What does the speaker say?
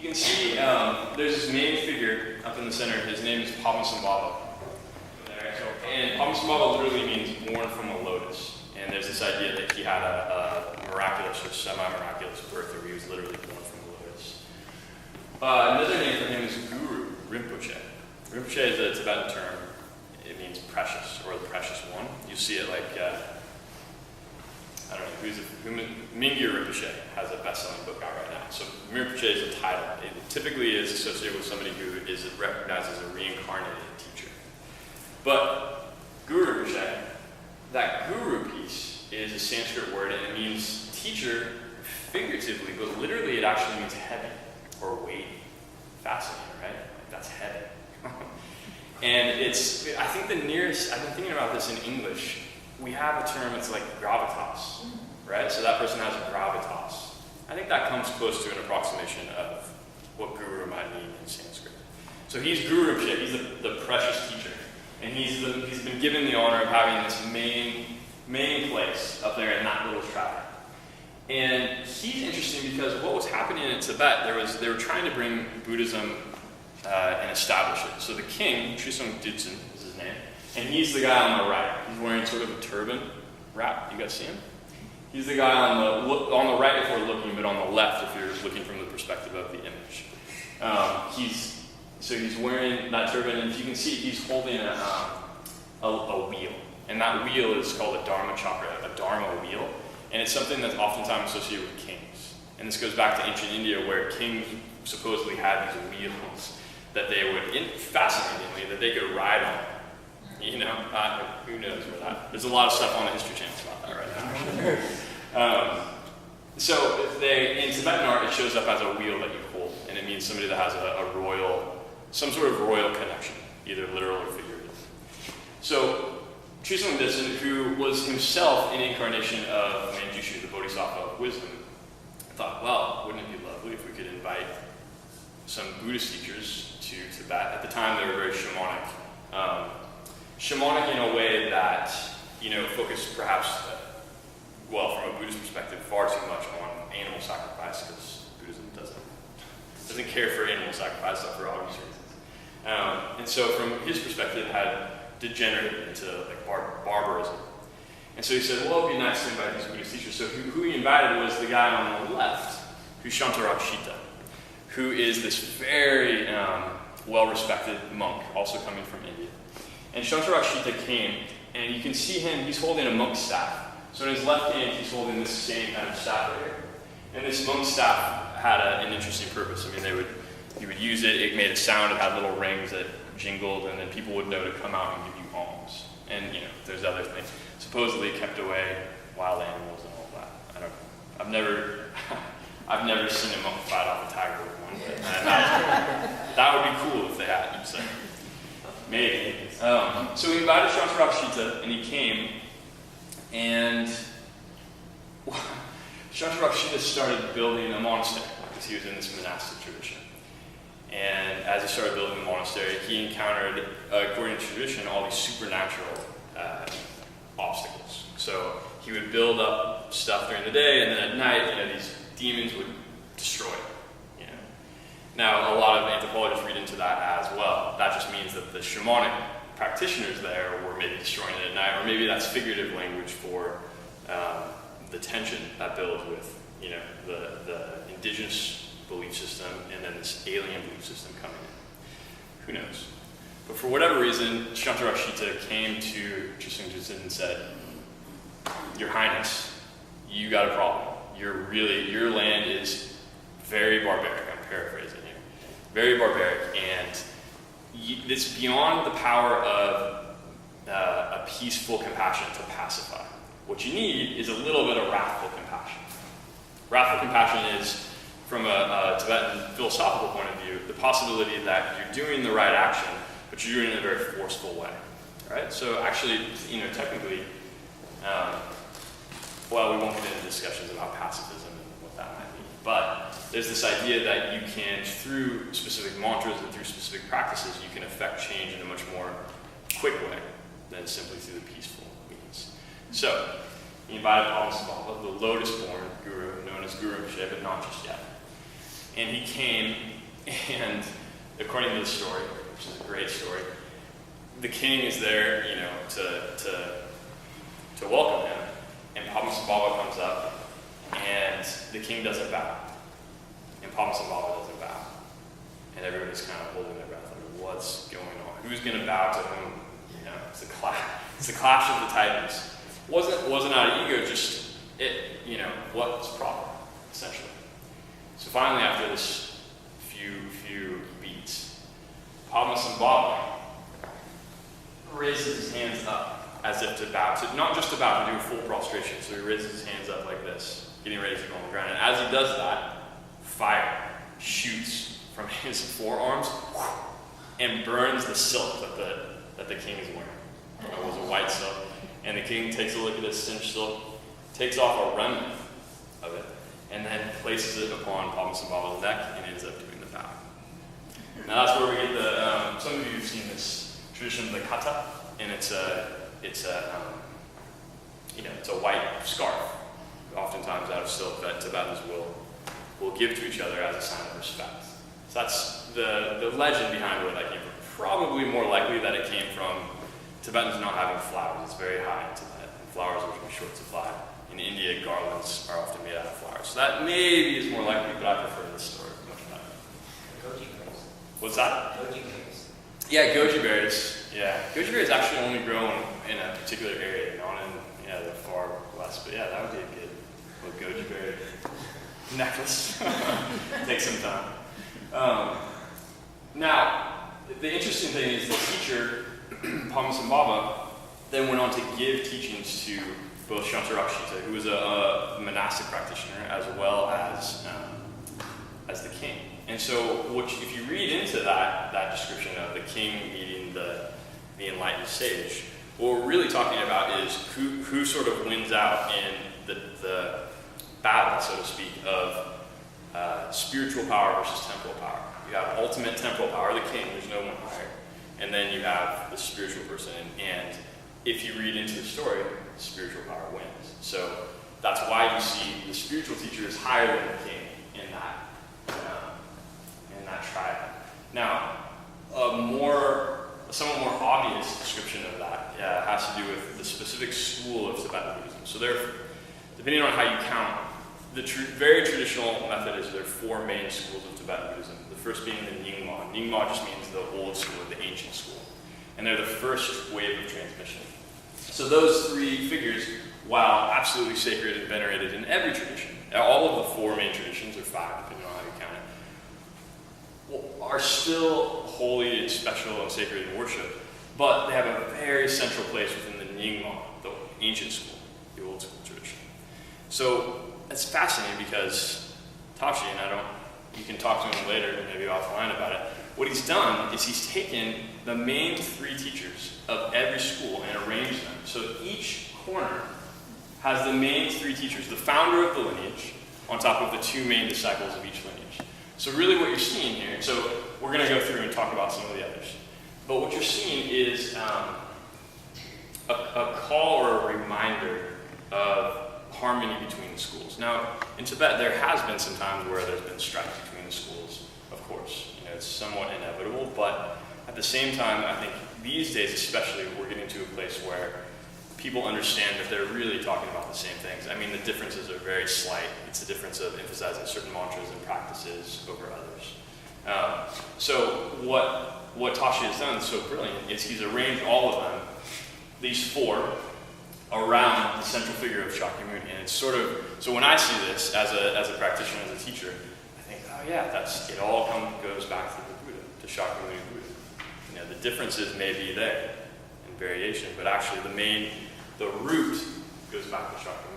can see there's this main figure up in the center. His name is Padmasambhava. And Padmasambhava literally means born from a lotus. And there's this idea that he had a miraculous or semi-miraculous birth, or he was literally born from a lotus. Another name for him is Guru, Rinpoche. Rinpoche is a Tibetan term. It means precious, or the precious one. You see it like, I don't know, Mingyur Rinpoche has a best-selling book out right now. So Rinpoche is a title. It typically is associated with somebody who is recognized as a reincarnated teacher. But Guru Rinpoche, that guru piece is a Sanskrit word, and it means teacher figuratively, but literally it actually means heavy or weighty. Fascinating, right? Like, that's heavy. And it's, I think the nearest, I've been thinking about this in English, we have a term, it's like gravitas, right? So that person has a gravitas. I think that comes close to an approximation of what guru might mean in Sanskrit. So he's Guru Rinpoche, he's the precious teacher. And he's been given the honor of having this main place up there in that little strata. And he's interesting because what was happening in Tibet, they were trying to bring Buddhism and establish it. So the king, Trisong Dudson is his name, and he's the guy on the right. He's wearing sort of a turban wrap. You guys see him? He's the guy on the right if we're looking, but on the left if you're looking from the perspective of the image. He's wearing that turban, and if you can see, he's holding a wheel. And that wheel is called a Dharma chakra, a Dharma wheel. And it's something that's oftentimes associated with kings. And this goes back to ancient India, where kings supposedly had these wheels that they would, fascinatingly, that they could ride on. You know, who knows where that. There's a lot of stuff on the History Channel about that right now. So in Tibetan art, it shows up as a wheel that you hold, and it means somebody that has some sort of royal connection, either literal or figurative. So Trisong Dudson, who was himself an incarnation of Manjushu, the Bodhisattva of wisdom, thought, well, wouldn't it be lovely if we could invite some Buddhist teachers to Tibet? At the time, they were very shamanic. Shamanic in a way that, focused perhaps, from a Buddhist perspective, far too much on animal sacrifice, because Buddhism doesn't care for animal sacrifice, for obvious reasons. And so from his perspective, had degenerated into barbarism. And so he said, well, it'd be nice to invite these Buddhist teachers. So who he invited was the guy on the left, who's Shantarakshita, who is this very well-respected monk, also coming from India. And Shantarakshita came, and you can see him, he's holding a monk's staff. So in his left hand, he's holding this same kind of staff right here. And this monk's staff had an interesting purpose. I mean, he would use it, it made a sound, it had little rings that jingled, and then people would know to come out and give you alms. And, there's other things. Supposedly kept away wild animals and all that. I don't know. I've never seen a monk fight off a tiger with one, but that would be cool if they had, you'd say. Maybe. So we invited Shantarakshita, and he came, and Shantarakshita started building a monastery, because he was in this monastic tradition. And as he started building the monastery, he encountered, according to tradition, all these supernatural obstacles. So he would build up stuff during the day, and then at night, these demons would destroy it. Now, a lot of anthropologists read into that as well. That just means that the shamanic practitioners there were maybe destroying it at night, or maybe that's figurative language for the tension that builds with, the indigenous belief system and then this alien belief system coming in. Who knows? But for whatever reason, Shantarakshita came to Trisong Dudson and said, Your Highness, you got a problem. Your land is very barbaric. I'm paraphrasing here. Very barbaric, and it's beyond the power of a peaceful compassion to pacify. What you need is a little bit of wrathful compassion. Wrathful compassion is, from a Tibetan philosophical point of view, the possibility that you're doing the right action, but you're doing it in a very forceful way. Right? So actually, technically, we won't get into discussions about pacifism and what that might mean, but there's this idea that you can, through specific mantras and through specific practices, you can affect change in a much more quick way than simply through the peaceful means. So, he invited Padmasambhava, the lotus-born guru, known as Guru Rinpoche, but not just yet. And he came, And according to the story, which is a great story, the king is there, you know, to welcome him. And Padmasambhava comes up, and the king doesn't bow. And Padmasambhava doesn't bow. And everybody's kind of holding their breath, like, what's going on? Who's going to bow to whom? You know, it's the clash of the Titans. Wasn't out of ego, just it, you know, what's proper, essentially. So finally, after this few beats, Padmasambhava raises his hands up as if to bow, not just to bow, to do a full prostration. So he raises his hands up like this, getting ready to go on the ground. And as he does that, fire shoots from his forearms and burns the silk that the king is wearing. It was a white silk. And the king takes a look at this singed silk, takes off a remnant of it, and then places it upon Padmasambhava's neck and ends up doing the bow. Now that's where we get the, some of you have seen this tradition of the kata, and it's a white scarf, oftentimes out of silk, that Tibetans will give to each other as a sign of respect. So that's the legend behind where that came from. Probably more likely that it came from Tibetans not having flowers. It's very high in Tibet, and flowers are in short supply. In India, garlands are often made out of flowers. So that maybe is more likely, but I prefer this story much better. Goji berries. What's that? Goji berries. Yeah, goji berries. Yeah, goji berries actually only grow in a particular area, not in the far west. But yeah, that would be a good little goji berry necklace. Take some time. Now, the interesting thing is the teacher, Padmasambhava, then went on to give teachings to both Shantarakshita, who was a monastic practitioner, as well as the king. And so, if you read into that description of the king meeting the enlightened sage, what we're really talking about is who sort of wins out in the battle, so to speak, of spiritual power versus temporal power. You have ultimate temporal power, the king, there's no one higher. And then you have the spiritual person, and if you read into the story, spiritual power wins. So that's why you see the spiritual teacher is higher than the king in that tribe. Now, a somewhat more obvious description of that has to do with the specific school of Tibetan Buddhism. So depending on how you count, the very traditional method is there are four main schools of Tibetan Buddhism. The first being the Nyingma. Nyingma just means the old school, the ancient school. And they're the first wave of transmission. So those three figures, while absolutely sacred and venerated in every tradition, all of the four main traditions, or five, depending on how you count it, are still holy and special and sacred in worship, but they have a very central place within the Nyingma, the ancient school, the old school tradition. So it's fascinating because Tashi, and you can talk to him later, maybe offline about it, what he's done is he's taken the main three teachers of every school and arranged them. So each corner has the main three teachers, the founder of the lineage, on top of the two main disciples of each lineage. So really what you're seeing here, so we're going to go through and talk about some of the others, but what you're seeing is a call or a reminder of harmony between the schools. Now, in Tibet, there has been some times where there's been strife between the schools, of course. It's somewhat inevitable, but at the same time, I think these days especially, we're getting to a place where people understand that they're really talking about the same things. I mean, the differences are very slight. It's the difference of emphasizing certain mantras and practices over others. So what Tashi has done so brilliant is he's arranged all of them, these four, around the central figure of Shakyamuni. And it's sort of, so when I see this as a practitioner, as a teacher, I think, oh yeah, it all goes back to the Buddha, to Shakyamuni Buddha. The differences may be there in variation, but actually the root goes back to Shakyamuni.